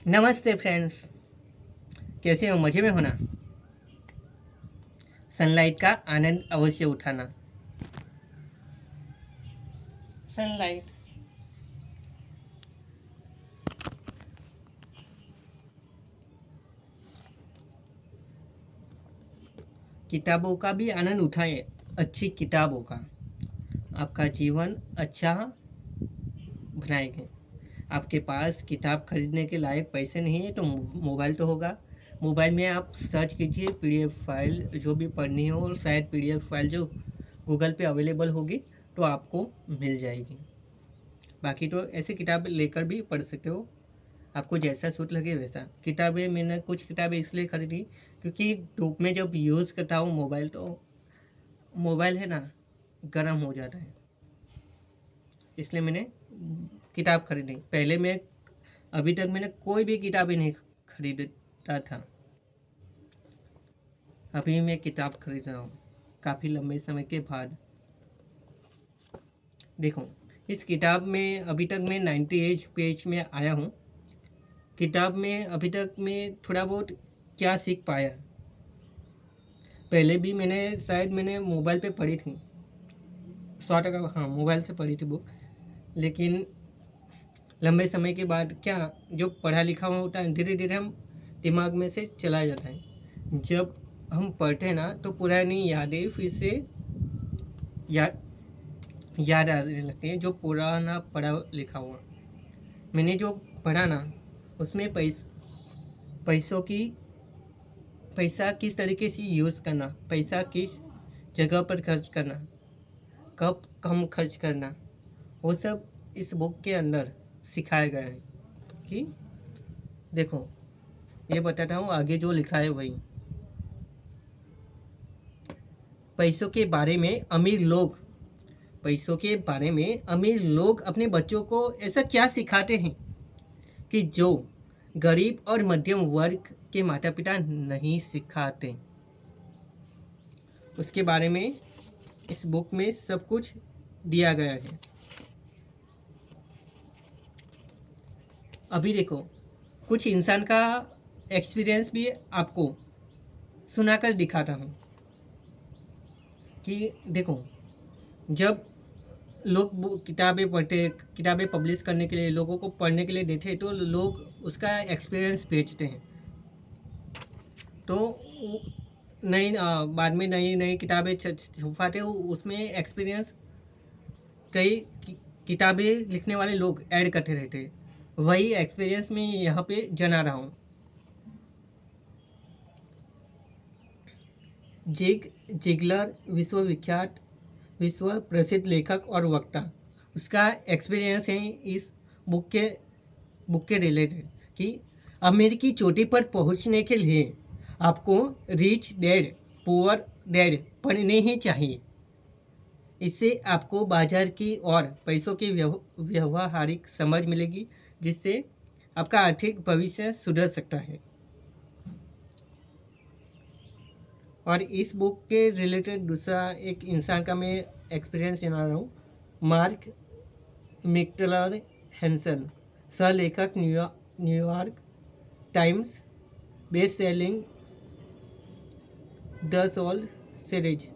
नमस्ते फ्रेंड्स, कैसे हो? मज़े में हो ना? सनलाइट का आनंद अवश्य उठाना। सनलाइट किताबों का भी आनंद उठाएं। अच्छी किताबों का आपका जीवन अच्छा बनाएंगे। आपके पास किताब खरीदने के लायक पैसे नहीं है तो मोबाइल तो होगा। मोबाइल में आप सर्च कीजिए पीडीएफ फाइल, जो भी पढ़नी हो, और शायद पीडीएफ फाइल जो गूगल पे अवेलेबल होगी तो आपको मिल जाएगी। बाकी तो ऐसे किताब लेकर भी पढ़ सकते हो, आपको जैसा सूट लगे वैसा। किताबें मैंने कुछ किताबें इसलिए खरीदी क्योंकि धूप में जब यूज़ करता हूँ मोबाइल, तो मोबाइल है ना, गर्म हो जाता है, इसलिए मैंने किताब खरीदी। पहले मैं अभी तक मैंने कोई भी किताबें नहीं खरीदता था, अभी मैं किताब खरीद रहा हूँ काफ़ी लंबे समय के बाद। देखो, इस किताब में अभी तक मैं 98 पेज में आया हूँ। किताब में अभी तक मैं थोड़ा बहुत क्या सीख पाया, पहले भी मैंने मोबाइल पे पढ़ी थी, 100% हाँ मोबाइल से पढ़ी थी बुक। लेकिन लंबे समय के बाद क्या, जो पढ़ा लिखा हुआ होता है धीरे धीरे हम दिमाग में से चला जाता है। जब हम पढ़ते हैं ना तो पुरानी यादें फिर से याद याद आने लगती हैं, जो पुराना पढ़ा लिखा हुआ मैंने जो पढ़ा ना, उसमें पैसों की पैसा किस तरीके से यूज़ करना, पैसा किस जगह पर खर्च करना, कब कम खर्च करना, वो सब इस बुक के अंदर सिखाया गया है। कि देखो, ये बताता हूँ आगे जो लिखा है वही। पैसों के बारे में अमीर लोग पैसों के बारे में अमीर लोग अपने बच्चों को ऐसा क्या सिखाते हैं कि जो गरीब और मध्यम वर्ग के माता पिता नहीं सिखाते। उसके बारे में इस बुक में सब कुछ दिया गया है। अभी देखो, कुछ इंसान का एक्सपीरियंस भी आपको सुनाकर दिखाता हूँ कि देखो, जब लोग किताबें पब्लिश करने के लिए, लोगों को पढ़ने के लिए देते हैं, तो लोग उसका एक्सपीरियंस बेचते हैं। तो बाद में नई नई किताबें छुपाते हो, उसमें एक्सपीरियंस कई किताबें लिखने वाले लोग ऐड करते रहते हैं। वही एक्सपीरियंस में यहाँ पे जना रहा हूँ। जिगलर विश्व प्रसिद्ध लेखक और वक्ता, उसका एक्सपीरियंस है इस बुक के रिलेटेड कि अमेरिकी चोटी पर पहुंचने के लिए आपको रिच डैड पुअर डैड पढ़ने ही चाहिए। इससे आपको बाजार की और पैसों की व्यवहारिक समझ मिलेगी, जिससे आपका आर्थिक भविष्य सुधर सकता है। और इस बुक के रिलेटेड दूसरा एक इंसान का मैं एक्सपीरियंस सुना रहा हूँ। मार्क मिक्टलर हैंसन, सह लेखक, New York Times best selling the soul series.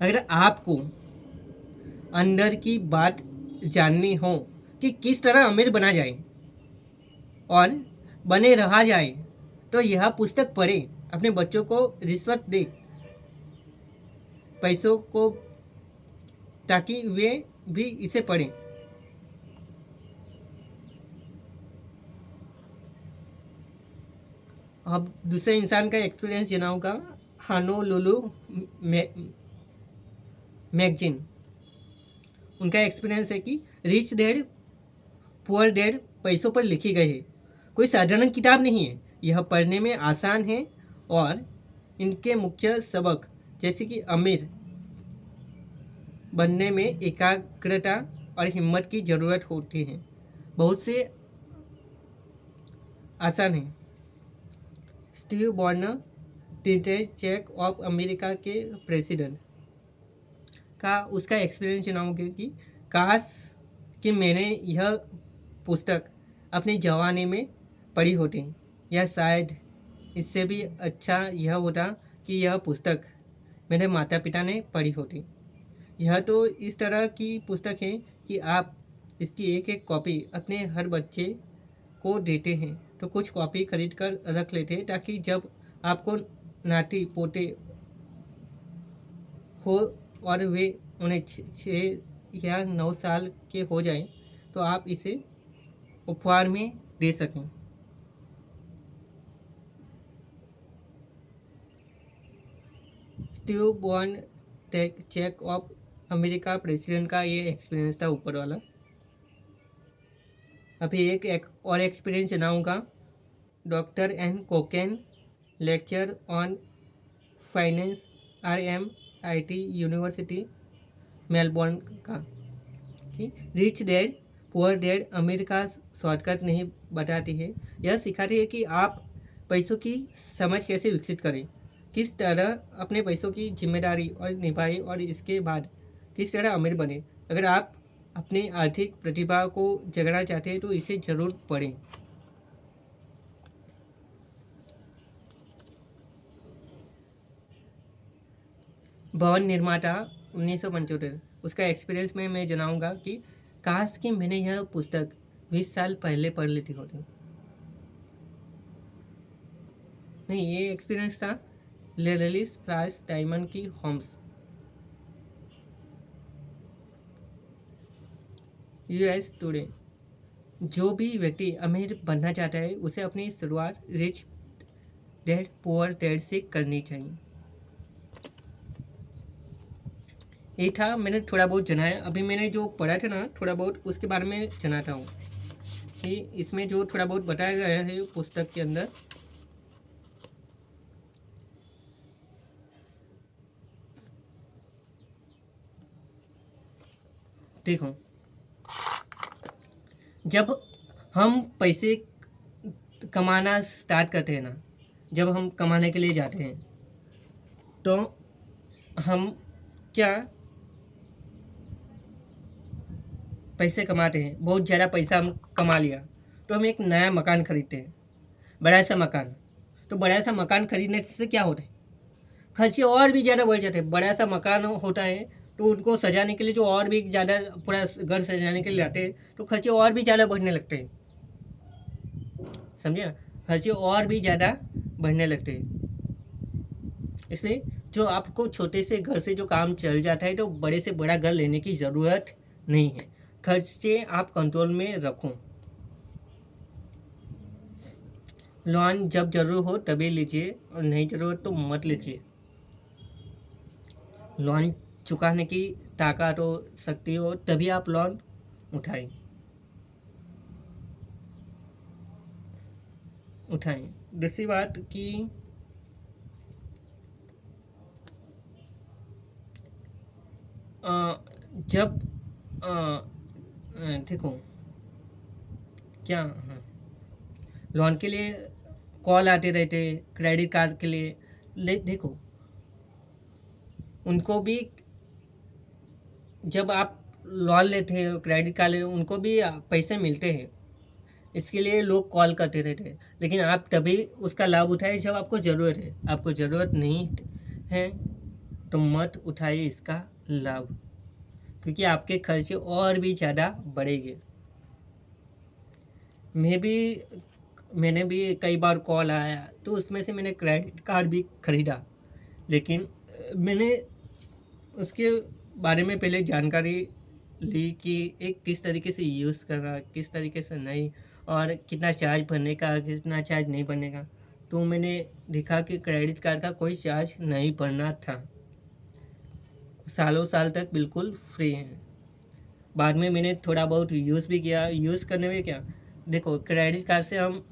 अगर आपको अंदर की बात जाननी हो कि किस तरह अमीर बना जाए और बने रहा जाए, तो यह पुस्तक पढ़े। अपने बच्चों को रिश्वत दे पैसों को, ताकि वे भी इसे पढ़ें। अब दूसरे इंसान का एक्सपीरियंस जनाऊंगा। हानोलुलु मैगजीन, उनका एक्सपीरियंस है कि रिच डैड पुअर डैड पैसों पर लिखी गई है, कोई साधारण किताब नहीं है। यह पढ़ने में आसान है और इनके मुख्य सबक, जैसे कि अमीर बनने में एकाग्रता और हिम्मत की ज़रूरत होती है, बहुत से आसान है। स्टीव बॉर्नर, टीटेड चेक ऑफ अमेरिका के प्रेसिडेंट का उसका एक्सपीरियंस सुनाऊंगी कि काश कि मैंने यह पुस्तक अपने जवानी में पढ़ी होती, या शायद इससे भी अच्छा यह होता कि यह पुस्तक मेरे माता पिता ने पढ़ी होती। यह तो इस तरह की पुस्तक है कि आप इसकी एक एक कॉपी अपने हर बच्चे को देते हैं, तो कुछ कॉपी खरीद कर रख लेते ताकि जब आपको नाती पोते हो और वे उन्हें 6 या 9 साल के हो जाए तो आप इसे उपहार में दे सकें। Steve Bourne check of America president का ये एक्सपीरियंस था ऊपर वाला। अभी एक और एक्सपीरियंस सुनाऊंगा। डॉक्टर एन कोकेन lecture on finance RMIT university Melbourne का। ठीक, rich dad poor dad America shortcut नहीं बताती है, यह सिखाती है कि आप पैसों की समझ कैसे विकसित करें, किस तरह अपने पैसों की जिम्मेदारी और निभाएं और इसके बाद किस तरह अमीर बने। अगर आप अपनी आर्थिक प्रतिभा को जगाना चाहते हैं तो इसे जरूर पढ़ें। भवन निर्माता 1975, उसका एक्सपीरियंस में मैं जनाऊंगा कि काश कि मैंने यह पुस्तक 20 साल पहले पढ़ लेती होती। नहीं, ये एक्सपीरियंस था लेरलिस प्राइस डायमंड की होम्स। US टुडे, जो भी व्यक्ति अमीर बनना चाहता है उसे अपनी शुरुआत रिच डैड पुअर डैड से करनी चाहिए। ये था, मैंने थोड़ा बहुत जनाया। अभी मैंने जो पढ़ा था ना थोड़ा बहुत उसके बारे में जनाता हूँ कि इसमें जो थोड़ा बहुत बताया गया है पुस्तक के अंदर। देखो, जब हम पैसे कमाना स्टार्ट करते हैं ना, जब हम कमाने के लिए जाते हैं तो हम क्या पैसे कमाते हैं, बहुत ज़्यादा पैसा हम कमा लिया तो हम एक नया मकान खरीदते हैं, बड़ा सा मकान। तो बड़ा सा मकान खरीदने से क्या होता है, खर्चे और भी ज़्यादा बढ़ जाते हैं। बड़ा सा मकान होता है तो उनको सजाने के लिए जो और भी ज़्यादा पूरा घर सजाने के लिए लाते हैं तो खर्चे और भी ज़्यादा बढ़ने लगते हैं, समझे ना, खर्चे और भी ज़्यादा बढ़ने लगते हैं। इसलिए जो आपको छोटे से घर से जो काम चल जाता है तो बड़े से बड़ा घर लेने की ज़रूरत नहीं है। खर्चे आप कंट्रोल में रखो। लोन जब जरूर हो तभी लीजिए और नहीं ज़रूरत तो मत लीजिए। लोन चुकाने की ताकत हो सकती हो तभी आप लोन उठाएं। दूसरी बात कि जब देखो क्या, हाँ, लोन के लिए कॉल आते रहते, क्रेडिट कार्ड के लिए देखो उनको भी, जब आप लोन लेते हैं क्रेडिट कार्ड लेते हैं उनको भी पैसे मिलते हैं, इसके लिए लोग कॉल करते रहते हैं। लेकिन आप तभी उसका लाभ उठाए जब आपको ज़रूरत है। आपको ज़रूरत नहीं है तो मत उठाइए इसका लाभ, क्योंकि आपके खर्चे और भी ज़्यादा बढ़ेंगे। मैंने भी कई बार कॉल आया तो उसमें से मैंने क्रेडिट कार्ड भी ख़रीदा, लेकिन मैंने उसके बारे में पहले जानकारी ली कि एक किस तरीके से यूज़ करना, किस तरीके से नहीं, और कितना चार्ज भरने का, कितना चार्ज नहीं भरने का। तो मैंने देखा कि क्रेडिट कार्ड का कोई चार्ज नहीं भरना था, सालों साल तक बिल्कुल फ्री है। बाद में मैंने थोड़ा बहुत यूज़ भी किया। यूज़ करने में क्या, देखो क्रेडिट कार्ड से हम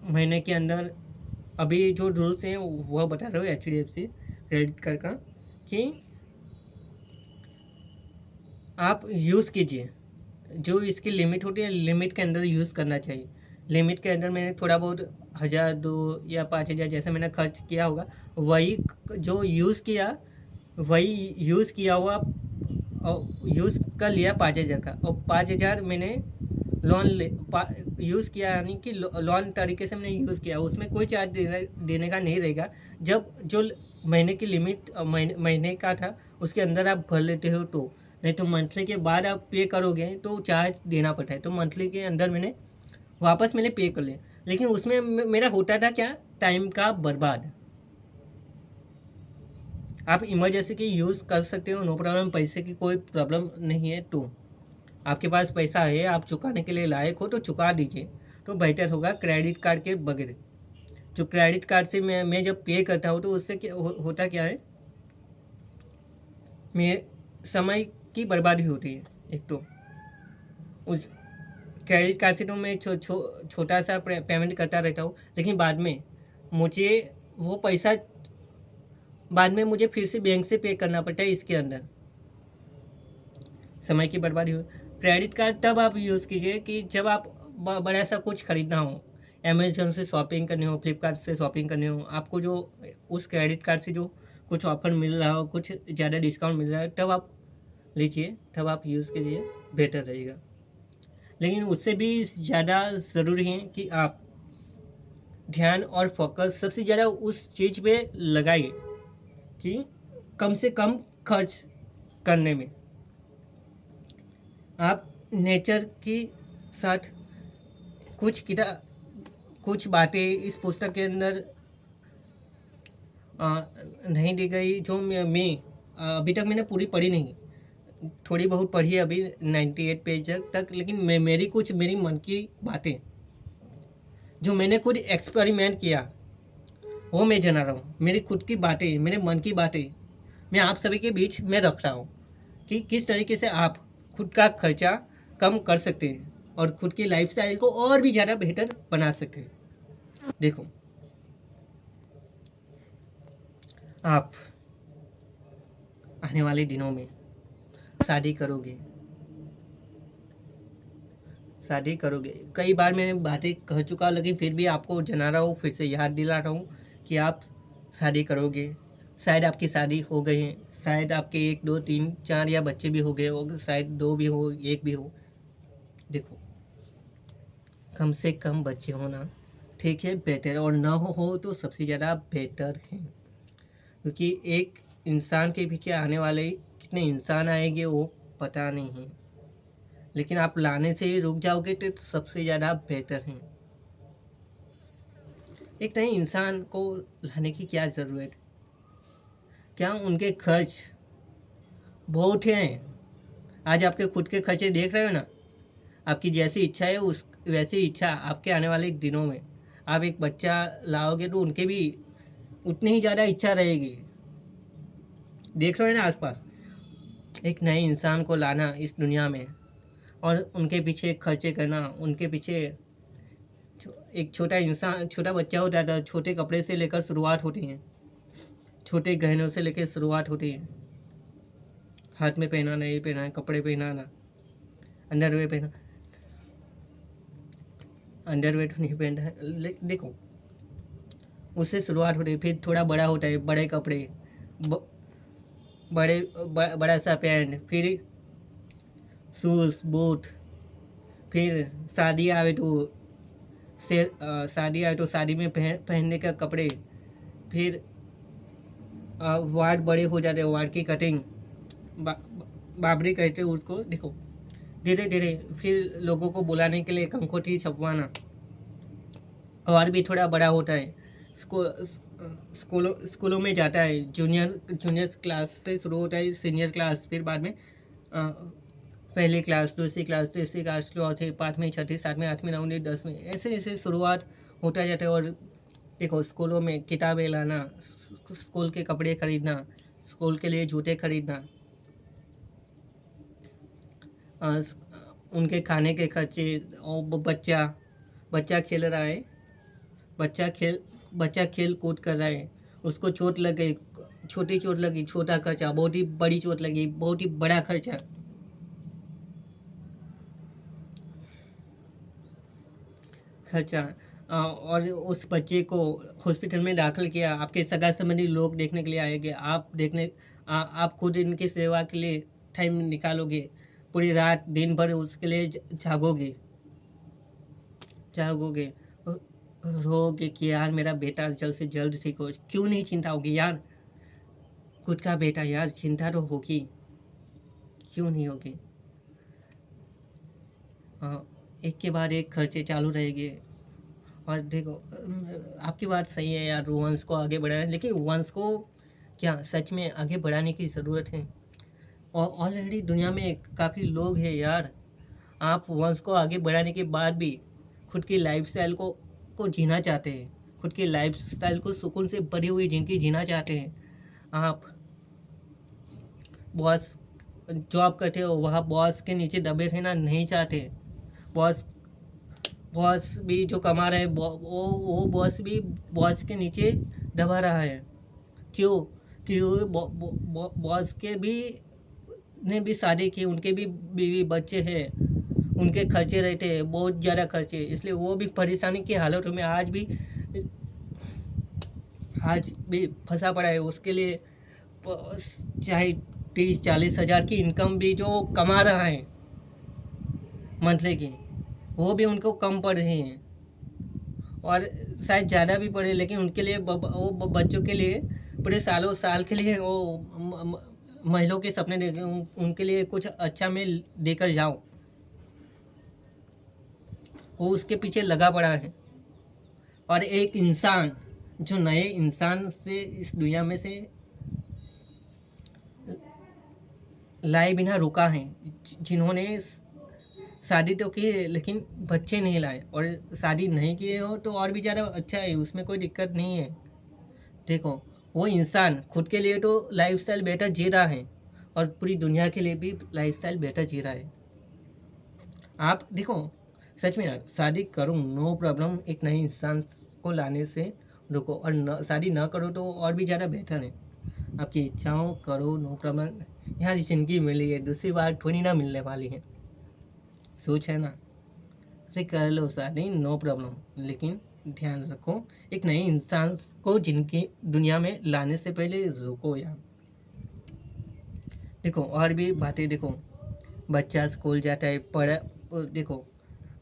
महीने के अंदर, अभी जो रूल्स हैं वह बता रहे हो HDFC क्रेडिट कार्ड का, कि आप यूज़ कीजिए, जो इसकी लिमिट होती है लिमिट के अंदर यूज़ करना चाहिए। लिमिट के अंदर मैंने थोड़ा बहुत 1000, 2 या 5000 जैसे मैंने खर्च किया होगा, वही जो यूज़ किया वही यूज़ किया हुआ और यूज़ कर लिया 5000 का, और 5000 मैंने लोन यूज़ किया, यानी कि लोन तरीके से मैंने यूज़ किया, उसमें कोई चार्ज देने का नहीं रहेगा। जब जो महीने की लिमिट महीने का था उसके अंदर आप भर लेते हो तो, नहीं तो मंथली के बाद आप पे करोगे तो चार्ज देना पड़ता है। तो मंथली के अंदर मैंने पे कर लिया, लेकिन उसमें मेरा होता था क्या, टाइम का बर्बाद। आप इमरजेंसी की यूज़ कर सकते हो, नो प्रॉब्लम, पैसे की कोई प्रॉब्लम नहीं है। तो आपके पास पैसा है, आप चुकाने के लिए लायक हो तो चुका दीजिए, तो बेहतर होगा क्रेडिट कार्ड के बगैर। जो क्रेडिट कार्ड से मैं जब पे करता हूँ तो उससे क्या होता क्या है, मैं समय की बर्बादी होती है। एक तो उस क्रेडिट कार्ड से तो मैं छोटा सा पेमेंट करता रहता हूँ, लेकिन बाद में मुझे वो पैसा फिर से बैंक से पे करना पड़ता है। इसके अंदर समय की बर्बादी हो। क्रेडिट कार्ड तब आप यूज़ कीजिए कि जब आप बड़ा सा कुछ खरीदना हो, अमेजोन से शॉपिंग करनी हो, फ्लिपकार्ट से शॉपिंग करनी हो, आपको जो उस क्रेडिट कार्ड से जो कुछ ऑफर मिल रहा हो, कुछ ज़्यादा डिस्काउंट मिल रहा है, तब आप लीजिए, तब आप यूज़ कीजिए, बेटर रहेगा। लेकिन उससे भी ज़्यादा ज़रूरी है कि आप ध्यान और फोकस सबसे ज़्यादा उस चीज़ पे लगाइए कि कम से कम खर्च करने में। आप नेचर के साथ कुछ बातें इस पुस्तक के अंदर नहीं दी गई, जो मैं अभी तक मैंने पूरी पढ़ी नहीं, थोड़ी बहुत पढ़ी है अभी 98 पेज तक, लेकिन मेरी मन की बातें जो मैंने खुद एक्सपेरिमेंट किया वो मैं जना रहा हूँ। मेरी खुद की बातें, मेरे मन की बातें मैं आप सभी के बीच में रख रहा हूँ कि किस तरीके से आप खुद का खर्चा कम कर सकते हैं और खुद की लाइफस्टाइल को और भी ज़्यादा बेहतर बना सकते हैं। देखो, आप आने वाले दिनों में शादी करोगे, कई बार मैंने बातें कह चुका, लेकिन फिर भी आपको जना रहा हूँ, फिर से याद दिला रहा हूँ कि आप शादी करोगे। शायद आपकी शादी हो गई है, शायद आपके 1 2 3 4 या बच्चे भी हो गए हो, शायद 2 भी हो, 1 भी हो। देखो, कम से कम बच्चे होना ठीक है, बेटर, और ना हो तो सबसे ज़्यादा बेटर है, क्योंकि एक इंसान के पीछे आने वाले कितने इंसान आएंगे वो पता नहीं है, लेकिन आप लाने से ही रुक जाओगे तो सबसे ज़्यादा बेहतर है। एक नए इंसान को लाने की क्या ज़रूरत, क्या उनके खर्च बहुत हैं। आज आपके खुद के खर्चे देख रहे हो ना, आपकी जैसी इच्छा है उस वैसी इच्छा आपके आने वाले दिनों में, आप एक बच्चा लाओगे तो उनके भी उतनी ही ज़्यादा इच्छा रहेगी। देख रहे हो ना आसपास, एक नए इंसान को लाना इस दुनिया में और उनके पीछे खर्चे करना, उनके पीछे एक छोटा बच्चा होता था, छोटे कपड़े से लेकर शुरुआत होती है, छोटे गहनों से लेकर शुरुआत होती है, हाथ में पहनाना, ये पहनाना, कपड़े पहनाना, अंडरवेयर पहना, अंडरवेयर तो नहीं पहनता है, देखो उससे शुरुआत होती है। फिर थोड़ा बड़ा होता है, बड़े कपड़े, बड़ा सा पैंट, फिर शूज़, बूट, फिर शादी आवे तो शादी में पहनने का कपड़े, फिर वार्ड बड़े हो जाते हैं, वार्ड की कटिंग, बाबरी कहते हैं उसको। देखो, धीरे धीरे फिर लोगों को बुलाने के लिए कंकोठी छपवाना, और भी थोड़ा बड़ा होता है, स्कूलों में जाता है, जूनियर क्लास से शुरू होता है, सीनियर क्लास, फिर बाद में पहली क्लास, दूसरी क्लास, तीसरी क्लास, चौथी, 5वीं, 6वीं, 7वीं, 8वीं, 9वीं, 10वीं, ऐसे ऐसे शुरुआत होता जाता है। और देखो, स्कूलों में किताबें लाना, स्कूल के कपड़े खरीदना, स्कूल के लिए जूते खरीदना, उनके खाने के खर्चे, और बच्चा खेल रहा है, बच्चा खेल कूद कर रहा है, उसको चोट लग गई, छोटी चोट लगी, छोटा खर्चा, बहुत ही बड़ी चोट लगी, बहुत ही बड़ा खर्चा। और उस बच्चे को हॉस्पिटल में दाखिल किया, आपके सगा संबंधी लोग देखने के लिए आएंगे, आप खुद इनकी सेवा के लिए टाइम निकालोगे, पूरी रात दिन भर उसके लिए जागोगे, चाहोगे, रोगे कि यार मेरा बेटा जल्द से जल्द ठीक हो। क्यों नहीं चिंता होगी यार, खुद का बेटा यार, चिंता तो होगी, क्यों नहीं होगी। हाँ, एक के बाद एक खर्चे चालू रहेंगे। और देखो आपकी बात सही है यार, वंश को आगे बढ़ाना है, लेकिन वंश को क्या सच में आगे बढ़ाने की ज़रूरत है? और ऑलरेडी दुनिया में काफ़ी लोग हैं यार, आप वंश को आगे बढ़ाने के बाद भी खुद की लाइफस्टाइल को जीना चाहते हैं, खुद की लाइफस्टाइल को सुकून से भरी हुई जिंदगी जीना चाहते हैं। आप बॉस जॉब करते हो, वहाँ बॉस के नीचे दबे रहना नहीं चाहते। बॉस बॉस भी जो कमा रहे हैं, वो बॉस भी बॉस के नीचे दबा रहा है। क्यों? क्यों बॉस के भी ने भी शादी की, उनके भी बीवी बच्चे हैं, उनके खर्चे रहते हैं, बहुत ज़्यादा खर्चे, इसलिए वो भी परेशानी की हालत में आज भी फंसा पड़ा है। उसके लिए चाहे 30-40 हज़ार की इनकम भी जो कमा रहा है मंथली की, वो भी उनको कम पड़ रही है, और शायद ज़्यादा भी पड़े, लेकिन उनके लिए वो बच्चों के लिए पूरे सालों साल के लिए वो महिलाओं के सपने देखे, उनके लिए कुछ अच्छा मैं देकर जाऊँ, वो उसके पीछे लगा पड़ा है। और एक इंसान जो नए इंसान से इस दुनिया में से लाए बिना रुका है, जिन्होंने शादी तो की लेकिन बच्चे नहीं लाए, और शादी नहीं किए हो तो और भी ज़्यादा अच्छा है, उसमें कोई दिक्कत नहीं है। देखो वो इंसान खुद के लिए तो लाइफस्टाइल बेटर जी रहा है, और पूरी दुनिया के लिए भी लाइफस्टाइल बेटर जी रहा है। आप देखो सच में यार, शादी करो नो प्रॉब्लम, एक नए इंसान को लाने से रुको, और शादी ना करो तो और भी ज़्यादा बेहतर है। आपकी इच्छाओं करो नो प्रॉब्लम, यहाँ ज़िंदगी मिली है, दूसरी बार थोड़ी ना मिलने वाली है, सोच है ना। अरे कर लो शादी नो प्रॉब्लम, लेकिन ध्यान रखो एक नए इंसान को जिनकी दुनिया में लाने से पहले रुको यार। देखो और भी बातें, देखो बच्चा स्कूल जाता है, देखो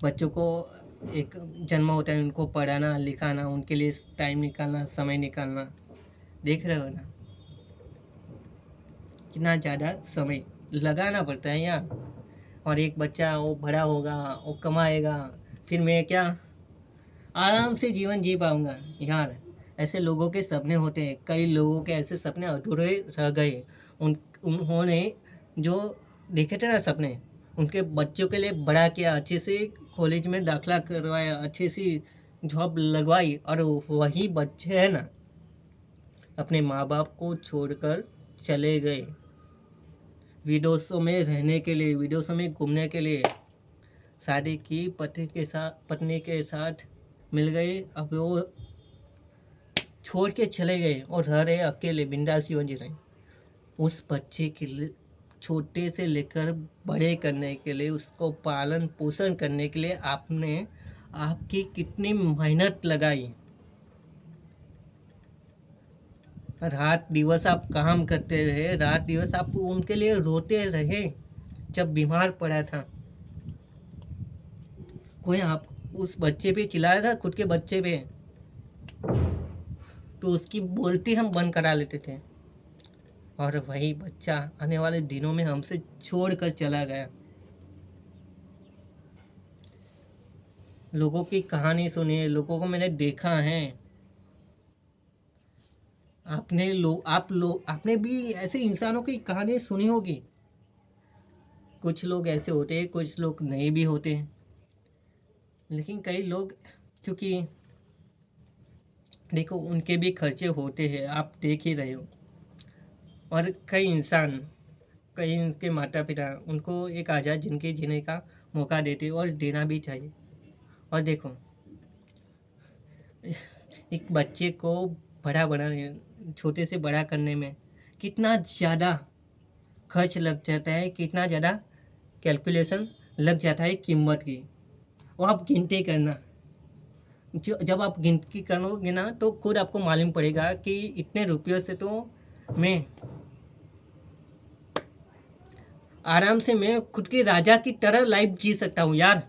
बच्चों को एक जन्म होता है, उनको पढ़ाना लिखाना, उनके लिए टाइम निकालना, समय निकालना, देख रहे हो ना कितना ज़्यादा समय लगाना पड़ता है यार। और एक बच्चा वो बड़ा होगा, वो कमाएगा, फिर मैं क्या आराम से जीवन जी पाऊंगा यार। ऐसे लोगों के सपने होते हैं, कई लोगों के ऐसे सपने अधूरे रह गए। उन्होंने जो देखे थे ना सपने, उनके बच्चों के लिए बड़ा किया, अच्छे से कॉलेज में दाखला करवाया, अच्छी सी जॉब लगवाई, और वही बच्चे हैं ना अपने माँ बाप को छोड़कर चले गए विदेशों में रहने के लिए, विदेशों में घूमने के लिए, शादी की पत्नी के साथ मिल गए, अब वो छोड़ के चले गए और रह रहे अकेले, बिंदास जीवन जी रहे। उस बच्चे के लिए छोटे से लेकर बड़े करने के लिए, उसको पालन पोषण करने के लिए आपकी कितनी मेहनत लगाई, रात दिवस आप काम करते रहे, रात दिवस आप उनके लिए रोते रहे। जब बीमार पड़ा था कोई आप उस बच्चे पे चिल्लाया था, खुद के बच्चे पे, तो उसकी बोलती हम बंद करा लेते थे, और वही बच्चा आने वाले दिनों में हमसे छोड़ कर चला गया। लोगों की कहानी सुनी है, लोगों को मैंने देखा है। आपने भी ऐसे इंसानों की कहानी सुनी होगी। कुछ लोग ऐसे होते हैं, कुछ लोग नहीं भी होते हैं, लेकिन कई लोग, क्योंकि देखो उनके भी खर्चे होते हैं, आप देख ही रहे हो। और कई उनके माता पिता उनको एक आज़ाद जिंदगी जीने का मौका देते, और देना भी चाहिए। और देखो एक बच्चे को छोटे से बड़ा करने में कितना ज़्यादा खर्च लग जाता है, कितना ज़्यादा कैलकुलेशन लग जाता है कीमत की, वो आप गिनती करना। जब आप गिनती करोगे ना तो खुद आपको मालूम पड़ेगा कि इतने रुपयों से तो मैं आराम से मैं खुद के राजा की तरह लाइफ जी सकता हूँ यार।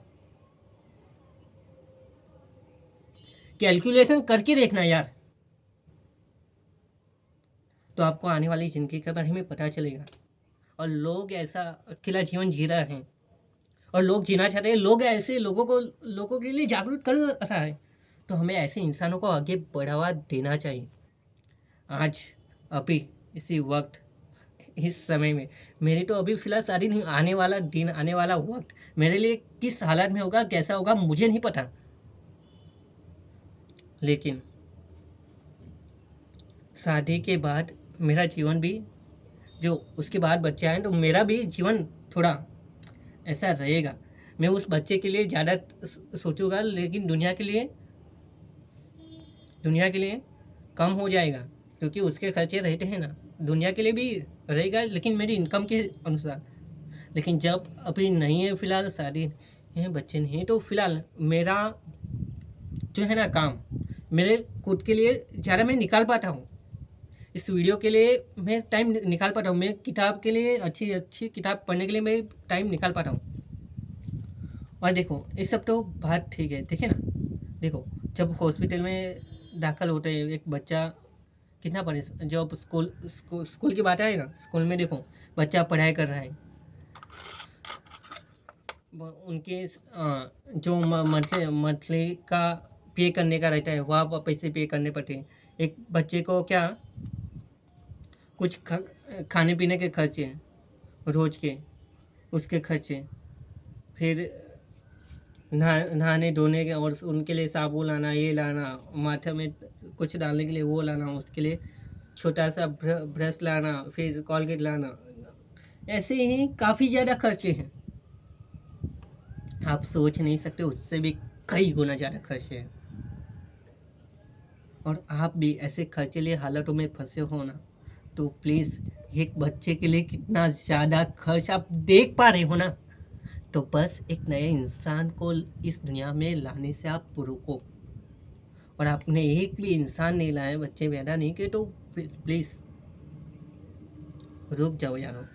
कैलकुलेशन करके देखना यार, तो आपको आने वाली ज़िंदगी के बारे में पता चलेगा। और लोग ऐसा अकेला जीवन जी रहे हैं और लोग जीना चाहते हैं, लोग ऐसे लोगों के लिए जागरूक कर रहा है, तो हमें ऐसे इंसानों को आगे बढ़ावा देना चाहिए। आज अभी इसी वक्त इस समय में मेरी तो अभी फ़िलहाल शादी नहीं, आने वाला दिन, आने वाला वक्त मेरे लिए किस हालत में होगा, कैसा होगा, मुझे नहीं पता। लेकिन शादी के बाद मेरा जीवन भी, जो उसके बाद बच्चे आए तो मेरा भी जीवन थोड़ा ऐसा रहेगा। मैं उस बच्चे के लिए ज़्यादा सोचूंगा, लेकिन दुनिया के लिए कम हो जाएगा, क्योंकि उसके खर्चे रहते हैं ना। दुनिया के लिए भी रहेगा लेकिन मेरी इनकम के अनुसार। लेकिन जब अभी नहीं है, फ़िलहाल शादी है, बच्चे नहीं, तो फ़िलहाल मेरा जो है ना काम, मेरे खुद के लिए ज़्यादा मैं निकाल पाता हूँ। इस वीडियो के लिए मैं टाइम निकाल पाता हूँ, मैं किताब के लिए अच्छी अच्छी किताब पढ़ने के लिए मैं टाइम निकाल पाता हूँ। और देखो ये सब तो बात ठीक है, देखिए ना, देखो जब हॉस्पिटल में दाखिल होते हैं एक बच्चा, कितना परेशान, जब स्कूल की बात आए ना, स्कूल में देखो बच्चा पढ़ाई कर रहा है, उनके जो मंथली का पे करने का रहता है, वहाँ पर पैसे पे करने पड़ते हैं। एक बच्चे को क्या कुछ खाने पीने के खर्चे, रोज के उसके खर्चे, फिर नहाने धोने के, और उनके लिए साबुन लाना, ये लाना, माथे में कुछ डालने के लिए वो लाना, उसके लिए छोटा सा ब्रश लाना, फिर कॉलगेट लाना, ऐसे ही काफ़ी ज़्यादा खर्चे हैं। आप सोच नहीं सकते, उससे भी कई गुना ज़्यादा खर्चे हैं। और आप भी ऐसे खर्चीले हालातों में फंसे हो ना, तो प्लीज़ एक बच्चे के लिए कितना ज़्यादा खर्च आप देख पा रहे हो ना, तो बस एक नए इंसान को इस दुनिया में लाने से आप रुको। और आपने एक भी इंसान नहीं लाया, बच्चे पैदा नहीं किए, तो प्लीज़ रुक जाओ यारो।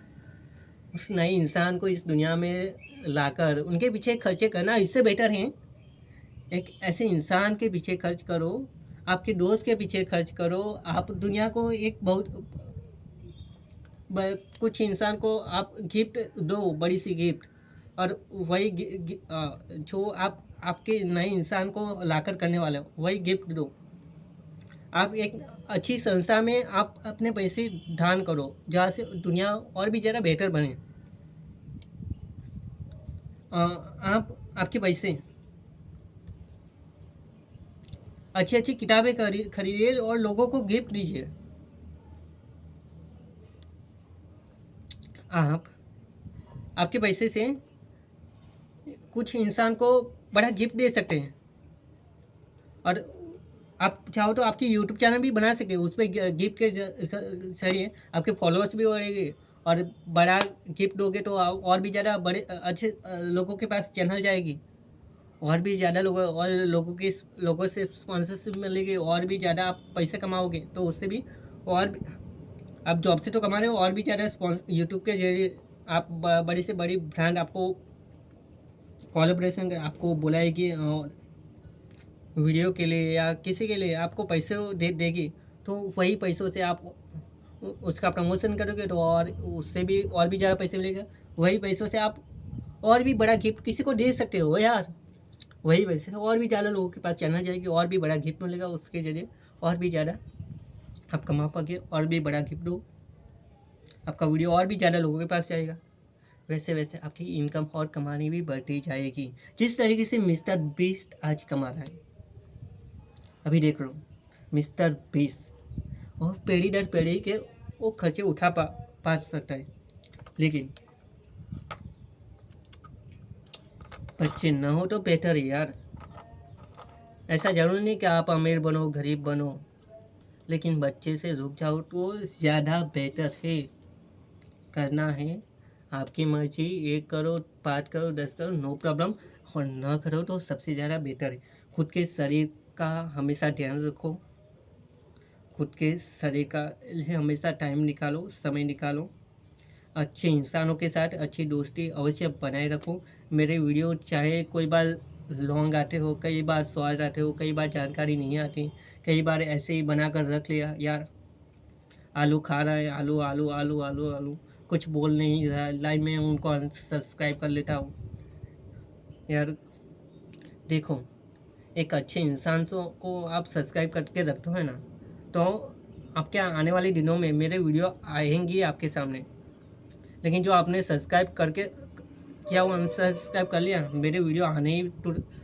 उस नए इंसान को इस दुनिया में लाकर उनके पीछे खर्चे करना इससे बेटर है एक ऐसे इंसान के पीछे खर्च करो, आपके दोस्त के पीछे खर्च करो। आप दुनिया को एक बहुत कुछ इंसान को आप गिफ्ट दो, बड़ी सी गिफ्ट, और वही जो आप आपके नए इंसान को लाकर करने वाले हो वही गिफ्ट दो। आप एक अच्छी संस्था में आप अपने पैसे दान करो, जहाँ से दुनिया और भी ज़्यादा बेहतर बने। आप आपके पैसे अच्छी अच्छी किताबें खरीदिए और लोगों को गिफ्ट दीजिए। आप आपके पैसे से कुछ इंसान को बड़ा गिफ्ट दे सकते हैं। और आप चाहो तो आपकी यूट्यूब चैनल भी बना सकते हो, उस पर गिफ्ट के जरिए आपके फॉलोअर्स भी बढ़ेंगे, और बड़ा गिफ्ट दोगे तो और भी ज़्यादा बड़े अच्छे लोगों के पास चैनल जाएगी, और भी ज़्यादा लोगों से स्पॉन्सरशिप मिलेगी, और भी ज़्यादा आप पैसे कमाओगे। तो उससे भी और भी, आप जॉब से तो कमा रहे हो, और भी ज़्यादा यूट्यूब के जरिए आप बड़ी से बड़ी ब्रांड आपको कोलैबोरेशन आपको बुलाएगी, और वीडियो के लिए या किसी के लिए आपको पैसे देगी। तो वही पैसों से आप उसका प्रमोशन करोगे, तो और उससे भी और भी ज़्यादा पैसे मिलेगा। वही पैसों से आप और भी बड़ा गिफ्ट किसी को दे सकते हो यार। वही पैसे और भी ज़्यादा लोगों के पास चैनल जाएगी, और भी बड़ा गिफ्ट मिलेगा, उसके जरिए और भी ज़्यादा आप कमा पाओगे, और भी बड़ा गिफ्ट दो, आपका वीडियो और भी ज़्यादा लोगों के पास जाएगा। वैसे वैसे आपकी इनकम और कमानी भी बढ़ती जाएगी, जिस तरीके से मिस्टर बीस्ट आज कमा रहा है। अभी देख लो मिस्टर बीस्ट, और पीढ़ी दर पीढ़ी के वो खर्चे उठा पा सकता है। लेकिन बच्चे न हो तो बेहतर है यार। ऐसा जरूरी नहीं कि आप अमीर बनो, गरीब बनो, लेकिन बच्चे से रुक जाओ तो ज़्यादा बेटर है। करना है आपकी मर्जी, 1 करो, 5 करो, 10 करो, नो प्रॉब्लम। और ना करो तो सबसे ज़्यादा बेटर है। खुद के शरीर का हमेशा ध्यान रखो, खुद के शरीर का लिए हमेशा टाइम निकालो, समय निकालो। अच्छे इंसानों के साथ अच्छी दोस्ती अवश्य बनाए रखो। मेरे वीडियो चाहे कोई बार लॉन्ग आते हो, कई बार शॉर्ट आते हो, कई बार जानकारी नहीं आती, कई बार ऐसे ही बना कर रख लिया यार। आलू खा रहा है, आलू आलू आलू आलू आलू, कुछ बोल नहीं रहा है, लाइव में उनको अनसब्सक्राइब कर लेता हूँ यार। देखो, एक अच्छे इंसान को आप सब्सक्राइब करके रखते हो ना, तो आपके आने वाले दिनों में मेरे वीडियो आएंगी आपके सामने। लेकिन जो आपने सब्सक्राइब करके किया, वो अनसब्सक्राइब कर लिया, मेरे वीडियो आने ही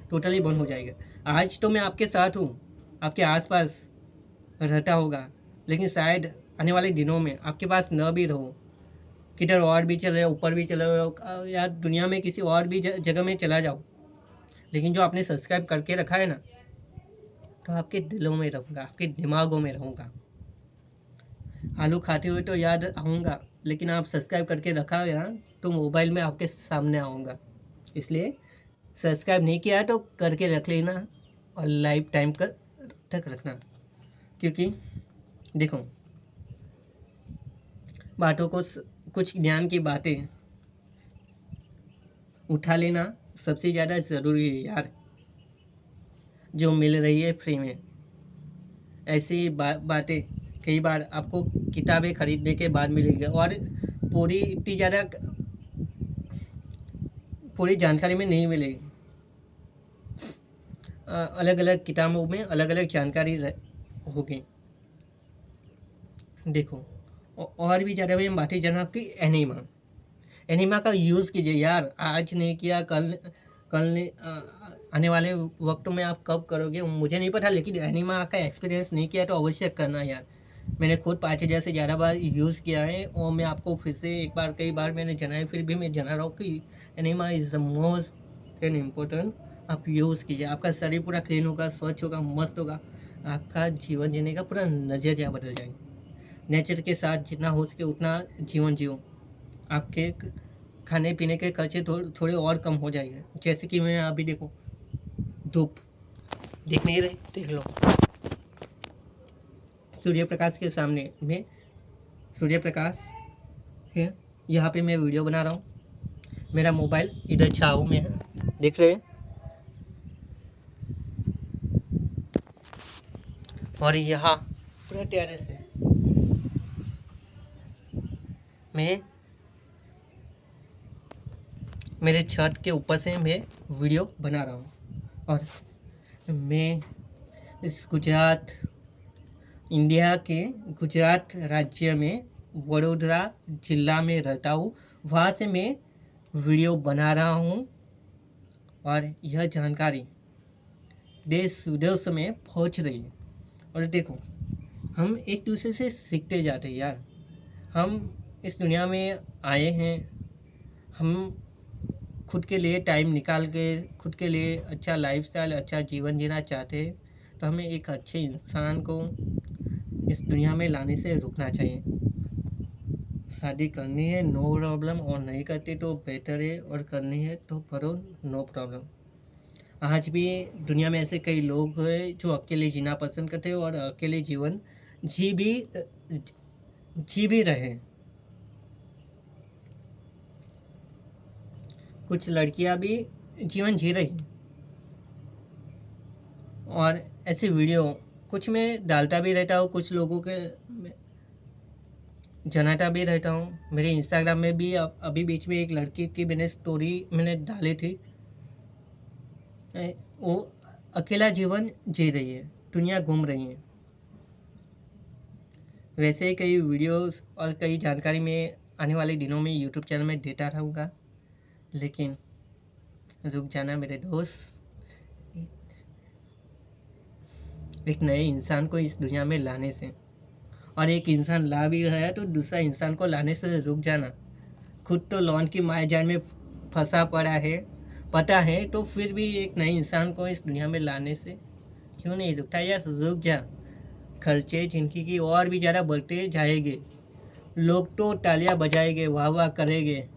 टोटली बंद हो जाएगा। आज तो मैं आपके साथ हूँ, आपके आसपास रहता होगा, लेकिन शायद आने वाले दिनों में आपके पास न भी रहो, किधर और भी चले जाओ, ऊपर भी चले जाओ यार, दुनिया में किसी और भी जगह में चला जाओ, लेकिन जो आपने सब्सक्राइब करके रखा है ना, तो आपके दिलों में रहूँगा, आपके दिमागों में रहूँगा। आलू खाते हुए तो याद आऊँगा, लेकिन आप सब्सक्राइब करके रखा है ना, तो मोबाइल में आपके सामने आऊँगा। इसलिए सब्सक्राइब नहीं किया तो करके रख लेना, और लाइफ टाइम तक रखना। क्योंकि देखो, बातों को कुछ ज्ञान की बातें उठा लेना सबसे ज़्यादा ज़रूरी है यार, जो मिल रही है फ्री में। ऐसी बातें कई बार आपको किताबें खरीदने के बाद मिलेगी, और पूरी इतनी ज़्यादा पूरी जानकारी में नहीं मिलेगी। अलग अलग किताबों में अलग अलग जानकारी होगी। देखो, और भी ज़्यादा मैं बातें जाना कि एनिमा का यूज़ कीजिए यार। आज नहीं किया, कल आने वाले वक्त में आप कब करोगे मुझे नहीं पता, लेकिन एनिमा का एक्सपीरियंस नहीं किया तो अवश्य करना यार। मैंने खुद 5000 से ज़्यादा बार यूज़ किया है, और मैं आपको फिर से एक बार, कई बार मैंने जना है, फिर भी मैं जना रहा हूँ कि enema is the most and important. आप यूज़ कीजिए, आपका शरीर पूरा क्लीन होगा, स्वच्छ होगा, मस्त होगा, आपका जीवन जीने का पूरा नज़रिया बदल जाएगा। नेचर के साथ जितना हो सके उतना जीवन जियो, आपके खाने पीने के खर्चे थोड़े और कम हो जाएंगे। जैसे कि मैं अभी देखो, धूप देख नहीं रहे, देख लो, सूर्य प्रकाश के सामने में सूर्य प्रकाश है, यहाँ पे मैं वीडियो बना रहा हूँ, मेरा मोबाइल इधर छाँव में है, देख रहे हैं। और यहाँ पूरा टेरेस है, मैं मेरे छत के ऊपर से मैं वीडियो बना रहा हूँ। और मैं इस इंडिया के गुजरात राज्य में वडोदरा जिला में रहता हूँ, वहाँ से मैं वीडियो बना रहा हूँ। और यह जानकारी देश विदेश में पहुँच रही है। और देखो, हम एक दूसरे से सीखते जाते हैं यार। हम इस दुनिया में आए हैं, हम खुद के लिए टाइम निकाल के खुद के लिए अच्छा लाइफस्टाइल, अच्छा जीवन जीना चाहते हैं, तो हमें एक अच्छे इंसान को इस दुनिया में लाने से रुकना चाहिए। शादी करनी है नो प्रॉब्लम, और नहीं करते तो बेटर है, और करनी है तो करो नो प्रॉब्लम। आज भी दुनिया में ऐसे कई लोग हैं जो अकेले जीना पसंद करते हैं, और अकेले जीवन जी भी रहे। कुछ लड़कियां भी जीवन जी रही हैं, और ऐसे वीडियो कुछ मैं डालता भी रहता हूँ, कुछ लोगों के जनाता भी रहता हूँ। मेरे इंस्टाग्राम में भी अभी बीच में एक लड़की की मैंने डाली थी। वो अकेला जीवन जी रही है, दुनिया घूम रही है। वैसे ही कई वीडियोस और कई जानकारी में आने वाले दिनों में यूट्यूब चैनल में देता रहूँगा, लेकिन रुक जाना मेरे दोस्त। एक नए इंसान को इस दुनिया में लाने से, और एक इंसान ला भी रहा है तो दूसरा इंसान को लाने से रुक जाना। खुद तो लॉन की मायाजाल में फंसा पड़ा है, पता है, तो फिर भी एक नए इंसान को इस दुनिया में लाने से क्यों नहीं रुकता यार? रुक जा। खर्चे जिंदगी की और भी ज़्यादा बढ़ते जाएंगे, लोग तो तालियां बजाएंगे, वाह वाह करेंगे,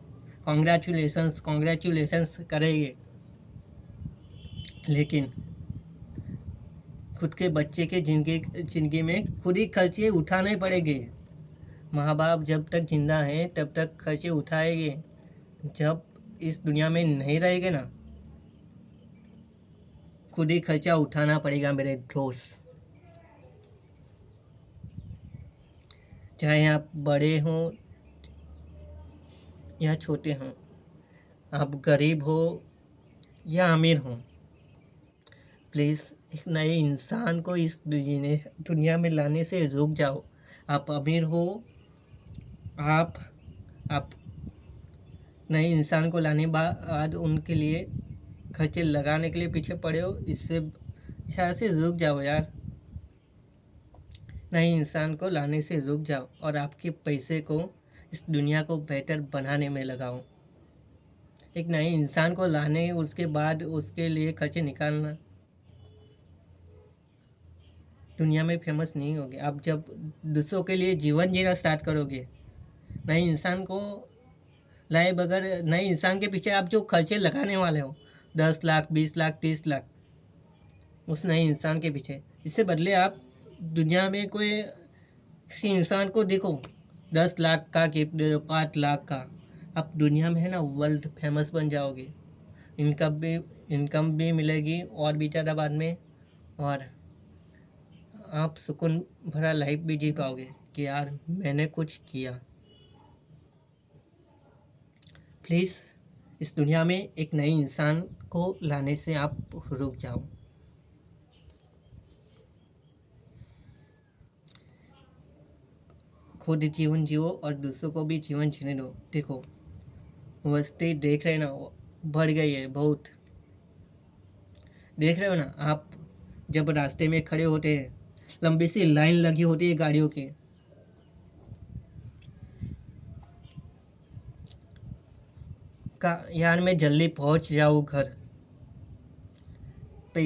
कॉन्ग्रेचुलेशंस कॉन्ग्रेचुलेशंस करेंगे, लेकिन खुद के बच्चे के जिंदगी में खुद ही खर्चे उठाने पड़ेंगे। माँ बाप जब तक जिंदा हैं तब तक खर्चे उठाएंगे, जब इस दुनिया में नहीं रहेंगे ना, खुद ही खर्चा उठाना पड़ेगा मेरे दोस्त। चाहे आप बड़े हों या छोटे हों, आप गरीब हो या अमीर हों, प्लीज़ एक नए इंसान को इस दुनिया में लाने से रुक जाओ। आप अमीर हो, आप नए इंसान को लाने बाद उनके लिए खर्चे लगाने के लिए पीछे पड़े हो, इससे शायद से रुक जाओ यार। नए इंसान को लाने से रुक जाओ और आपके पैसे को इस दुनिया को बेहतर बनाने में लगाओ। एक नए इंसान को लाने उसके बाद उसके लिए खर्चे निकालना, दुनिया में फेमस नहीं होगे। आप जब दूसरों के लिए जीवन जीना स्टार्ट करोगे, नए इंसान को लाए बगैर नए इंसान के पीछे आप जो खर्चे लगाने वाले हो 10 लाख 20 लाख 30 लाख उस नए इंसान के पीछे, इससे बदले आप दुनिया में कोई किसी इंसान को देखो 10 लाख का गिफ्ट दे दो, 5 लाख का, आप दुनिया में है ना वर्ल्ड फेमस बन जाओगे। इनकम भी मिलेगी और भी ज़्यादा बाद में, और आप सुकून भरा लाइफ भी जी पाओगे कि यार मैंने कुछ किया। प्लीज़ इस दुनिया में एक नए इंसान को लाने से आप रुक जाओ। खुद जीवन जियो और दूसरों को भी जीवन जीने दो। देखो वस्ती देख रहे ना, बढ़ गई है बहुत। देख रहे हो ना आप, जब रास्ते में खड़े होते हैं लंबी सी लाइन लगी होती है गाड़ियों की, का यार मैं जल्दी पहुंच जाऊँ घर पे।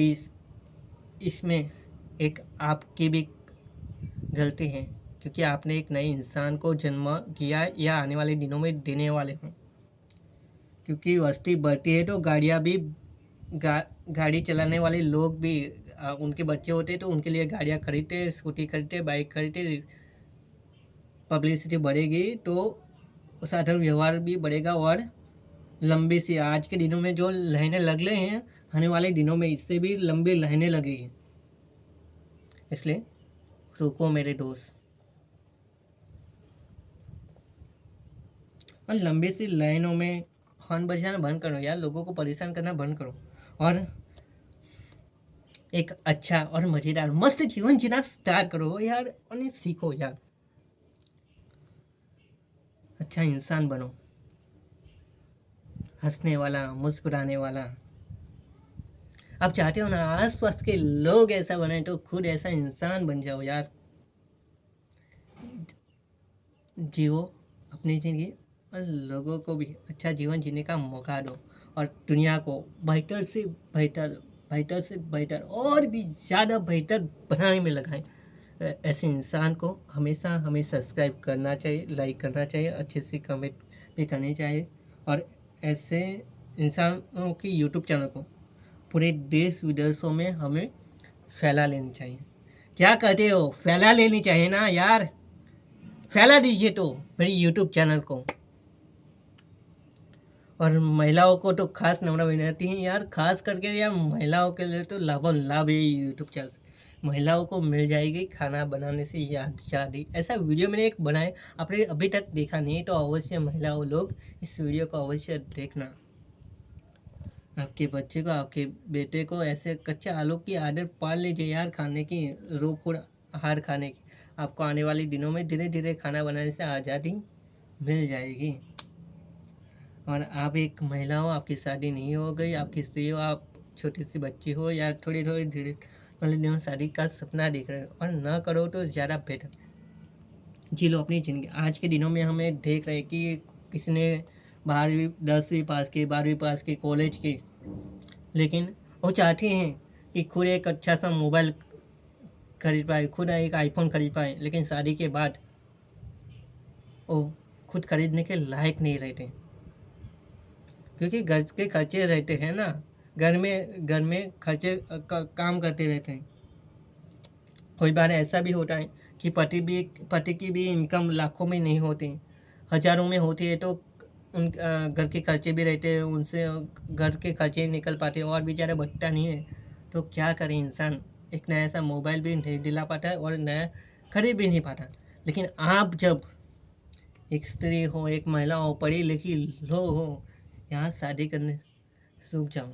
इसमें एक आपकी भी गलती है, क्योंकि आपने एक नए इंसान को जन्म दिया या आने वाले दिनों में देने वाले हो। क्योंकि वस्ती बढ़ती है तो गाड़ियाँ भी गाड़ी चलाने वाले लोग भी उनके बच्चे होते तो उनके लिए गाड़ियाँ खरीदते, स्कूटी खरीदते, बाइक खरीदते। पब्लिसिटी बढ़ेगी तो साधारण व्यवहार भी बढ़ेगा, और लंबी सी आज के दिनों में जो लाइनें लग रहे हैं, आने वाले दिनों में इससे भी लंबी लाइनें लगेगी। इसलिए रुको मेरे दोस्त, और लंबी सी लाइनों में हॉर्न बजाना बंद करो यार, लोगों को परेशान करना बंद करो, और एक अच्छा और मज़ेदार मस्त जीवन जीना स्टार्ट करो यार, और सीखो यार, अच्छा इंसान बनो, हंसने वाला, मुस्कुराने वाला। आप चाहते हो ना आसपास के लोग ऐसा बने, तो खुद ऐसा इंसान बन जाओ यार। जियो अपनी ज़िंदगी और लोगों को भी अच्छा जीवन जीने का मौका दो, और दुनिया को बेहतर से बेहतर, बेहतर से बेहतर और भी ज़्यादा बेहतर बनाने में लगाएं। ऐसे इंसान को हमेशा हमें सब्सक्राइब करना चाहिए, लाइक करना चाहिए, अच्छे से कमेंट भी करनी चाहिए, और ऐसे इंसानों की यूट्यूब चैनल को पूरे देश विदेशों में हमें फैला लेनी चाहिए। क्या कहते हो, फैला लेनी चाहिए ना यार, फैला दीजिए तो मेरी यूट्यूब चैनल को। और महिलाओं को तो खास नम्र विनती है यार, खास करके यार महिलाओं के लिए तो लाभ है यूट्यूब चैनल से। महिलाओं को मिल जाएगी खाना बनाने से याद शादी, ऐसा वीडियो मैंने एक बनाया, आपने अभी तक देखा नहीं तो अवश्य महिलाओं लोग इस वीडियो को अवश्य देखना। आपके बच्चे को, आपके बेटे को ऐसे कच्चे आलू की आदत पाल लीजिए यार, खाने की, रो फूड आहार खाने की। आपको आने वाले दिनों में धीरे धीरे खाना बनाने से आज़ादी मिल जाएगी। और आप एक महिला हो, आपकी शादी नहीं हो गई, आपकी स्त्री हो, आप छोटी सी बच्ची हो, या थोड़ी थोड़ी धीरे वाले दिनों शादी का सपना देख रहे हो और ना करो तो ज़्यादा बेटर। जी लो अपनी ज़िंदगी। आज के दिनों में हमें देख रहे हैं कि किसी ने 12वीं 10वीं पास की, 12वीं पास की, कॉलेज की, लेकिन वो चाहते हैं कि खुद एक अच्छा सा मोबाइल खरीद पाए, खुद एक आईफोन खरीद पाए, लेकिन शादी के बाद वो खुद खरीदने के लायक नहीं रहते, क्योंकि घर के खर्चे रहते हैं ना, घर में खर्चे काम करते रहते हैं। कोई बार ऐसा भी होता है कि पति की भी इनकम लाखों में नहीं होती, हज़ारों में होती है, तो उन घर के खर्चे भी रहते हैं, उनसे घर के खर्चे निकल पाते और भी ज़्यादा बचता नहीं है, तो क्या करे इंसान, एक नया सा मोबाइल भी नहीं दिला पाता है और नया खरीद भी नहीं पाता। लेकिन आप जब एक स्त्री हो, एक महिला हो, पढ़ी लिखी लो हो, यहाँ शादी करने सूख जाओ,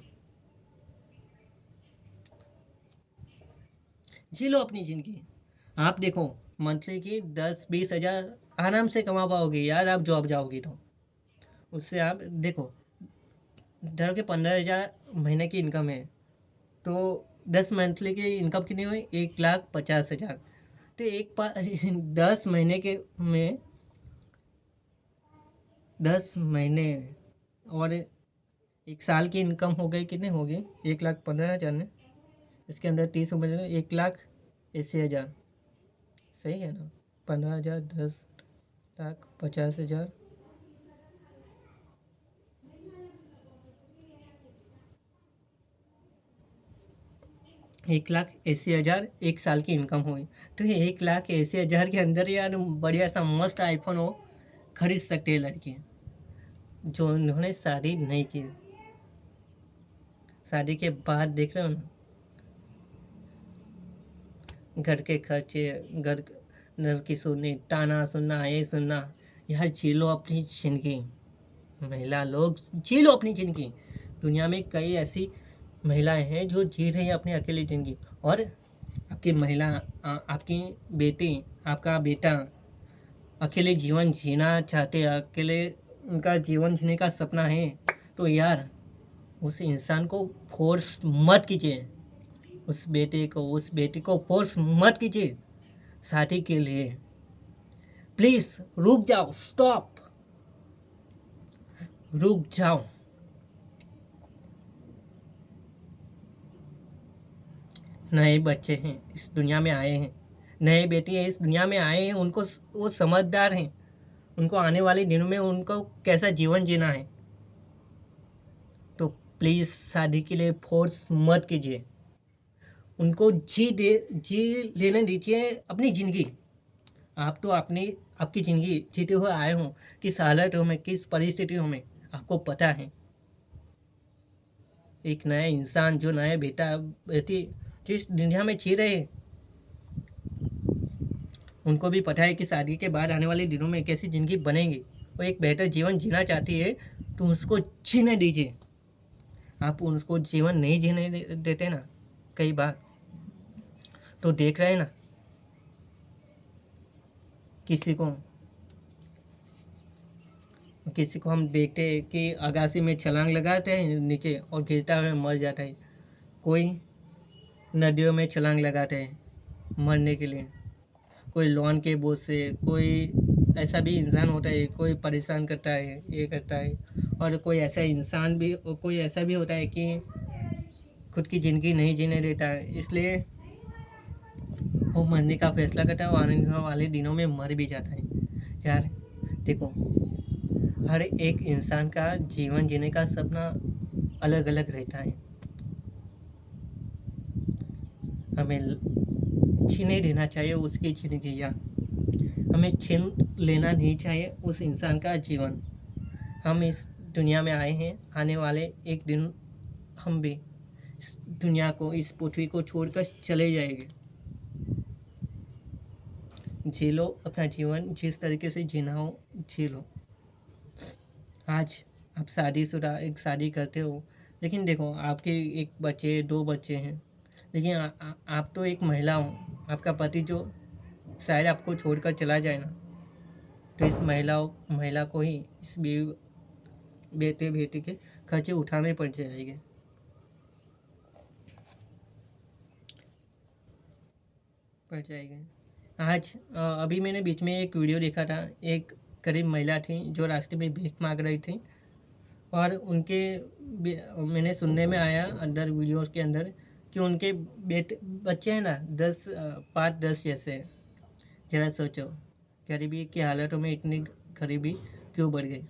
जी लो अपनी ज़िंदगी। आप देखो मंथली की 10-20 हज़ार आराम से कमा पाओगे यार, आप जॉब जाओगे तो। उससे आप देखो, धर के 15 हज़ार महीने की इनकम है, तो 10 मंथली की इनकम कितनी हुई? 1,50,000। तो 10 महीने के में 10 महीने और 1 साल की इनकम हो गई, कितने हो गई? 1,15,000 ने, इसके अंदर 30 रुपये, 1,80,000। सही है ना? 15,000, 10,50,000, 1,80,000 1 साल की इनकम हुई। तो ये 1,80,000 के अंदर यार बढ़िया सा मस्त आईफोन हो खरीद सकते हैं लड़की, जो उन्होंने शादी नहीं की। शादी के बाद देख रहे हो ना, घर के खर्चे, घर की सुननी, ताना सुनना, ये सुनना। यार जी लो अपनी जिंदगी, महिला लोग जी लो अपनी ज़िंदगी। दुनिया में कई ऐसी महिलाएं हैं जो जी रही हैं अपनी अकेली ज़िंदगी, और आपकी महिला, आपकी बेटी, आपका बेटा अकेले जीवन जीना चाहते हैं, अकेले उनका जीवन जीने का सपना है, तो यार उस इंसान को फोर्स मत कीजिए, उस बेटी को फोर्स मत कीजिए शादी के लिए। प्लीज़ रुक जाओ, स्टॉप, रुक जाओ। नए बच्चे हैं इस दुनिया में आए हैं, नए बेटी है इस दुनिया में आए हैं, उनको वो समझदार हैं, उनको आने वाले दिनों में उनको कैसा जीवन जीना है। तो प्लीज़ शादी के लिए फोर्स मत कीजिए, उनको जी लेने दीजिए अपनी ज़िंदगी। आप तो आपकी ज़िंदगी जीते हुए आए हों, किस हालतों में, किस परिस्थितियों में, आपको पता है। एक नया इंसान, जो नया बेटी जिस दुनिया में जी रहे हैं, उनको भी पता है कि शादी के बाद आने वाले दिनों में कैसी ज़िंदगी बनेगी। वो एक बेहतर जीवन जीना चाहती है, तो उसको जीने दीजिए। आप उसको जीवन नहीं जीने देते ना कई बार, तो देख रहे हैं ना, किसी को हम देखते हैं कि अगासी में छलांग लगाते हैं नीचे और गिरता हुआ मर जाता है। कोई नदियों में छलांग लगाते हैं मरने के लिए, कोई लोन के बोझ से, कोई ऐसा भी इंसान होता है, कोई परेशान करता है, ये करता है। और कोई ऐसा भी होता है कि खुद की ज़िंदगी नहीं जीने देता है, इसलिए वो मरने का फैसला करता है और आने वाले दिनों में मर भी जाता है। यार देखो, हर एक इंसान का जीवन जीने का सपना अलग अलग रहता है। हमें छीने देना चाहिए उसकी ज़िंदगी, या हमें छीन लेना नहीं चाहिए उस इंसान का जीवन। हम इस दुनिया में आए हैं, आने वाले एक दिन हम भी इस दुनिया को, इस पृथ्वी को छोड़कर चले जाएंगे। जी लो अपना जीवन, जिस तरीके से जीना हो जी लो। आज आप शादीशुदा एक शादी करते हो, लेकिन देखो आपके एक बच्चे, 2 बच्चे हैं, लेकिन आप तो एक महिला हो। आपका पति जो शायद आपको छोड़कर चला जाए ना, तो इस महिला को ही इस बेटे के खर्चे उठाने पड़ जाएंगे। आज अभी मैंने बीच में एक वीडियो देखा था, एक गरीब महिला थी जो रास्ते में भीख मांग रही थी, और मैंने सुनने में आया अंदर वीडियो के अंदर कि उनके बच्चे हैं ना, 5-10 जैसे हैं। जरा सोचो, गरीबी की हालतों में इतनी गरीबी क्यों बढ़ गई।